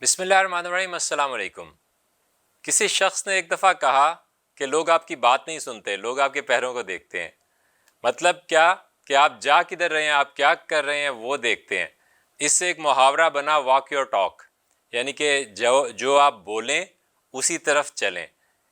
بسم اللہ الرحمن الرحیم۔ السلام علیکم۔ کسی شخص نے ایک دفعہ کہا کہ لوگ آپ کی بات نہیں سنتے، لوگ آپ کے پیروں کو دیکھتے ہیں۔ مطلب کیا کہ آپ جا کدھر رہے ہیں، آپ کیا کر رہے ہیں وہ دیکھتے ہیں۔ اس سے ایک محاورہ بنا واک یور ٹاک، یعنی کہ جو آپ بولیں اسی طرف چلیں۔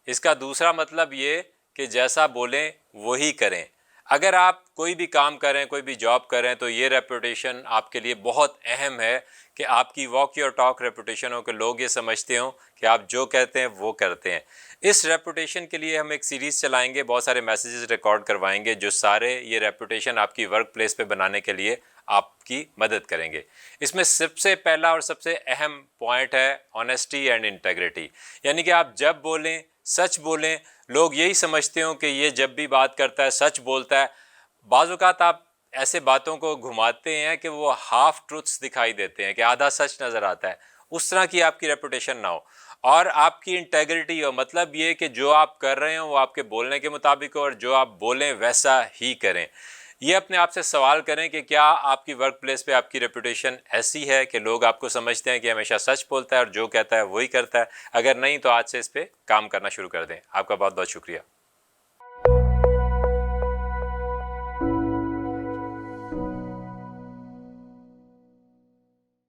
اس کا دوسرا مطلب یہ کہ جیسا بولیں وہی کریں۔ اگر آپ کوئی بھی کام کریں، کوئی بھی جاب کریں، تو یہ ریپوٹیشن آپ کے لیے بہت اہم ہے کہ آپ کی واک یور ٹاک ریپوٹیشن ہو، کہ لوگ یہ سمجھتے ہوں کہ آپ جو کہتے ہیں وہ کرتے ہیں۔ اس ریپوٹیشن کے لیے ہم ایک سیریز چلائیں گے، بہت سارے میسیجز ریکارڈ کروائیں گے جو سارے یہ ریپوٹیشن آپ کی ورک پلیس پہ بنانے کے لیے آپ کی مدد کریں گے۔ اس میں سب سے پہلا اور سب سے اہم پوائنٹ ہے آنیسٹی اینڈ انٹیگریٹی، یعنی کہ آپ جب بولیں سچ بولیں۔ لوگ یہی سمجھتے ہوں کہ یہ جب بھی بات کرتا ہے سچ بولتا ہے۔ بعض اوقات آپ ایسے باتوں کو گھماتے ہیں کہ وہ ہاف ٹروتھس دکھائی دیتے ہیں، کہ آدھا سچ نظر آتا ہے۔ اس طرح کی آپ کی ریپوٹیشن نہ ہو، اور آپ کی انٹیگریٹی ہو، مطلب یہ کہ جو آپ کر رہے ہوں وہ آپ کے بولنے کے مطابق ہو، اور جو آپ بولیں ویسا ہی کریں۔ یہ اپنے آپ سے سوال کریں کہ کیا آپ کی ورک پلیس پہ آپ کی ریپوٹیشن ایسی ہے کہ لوگ آپ کو سمجھتے ہیں کہ ہمیشہ سچ بولتا ہے اور جو کہتا ہے وہی کرتا ہے۔ اگر نہیں تو آج سے اس پہ کام کرنا شروع کر دیں۔ آپ کا بہت بہت شکریہ۔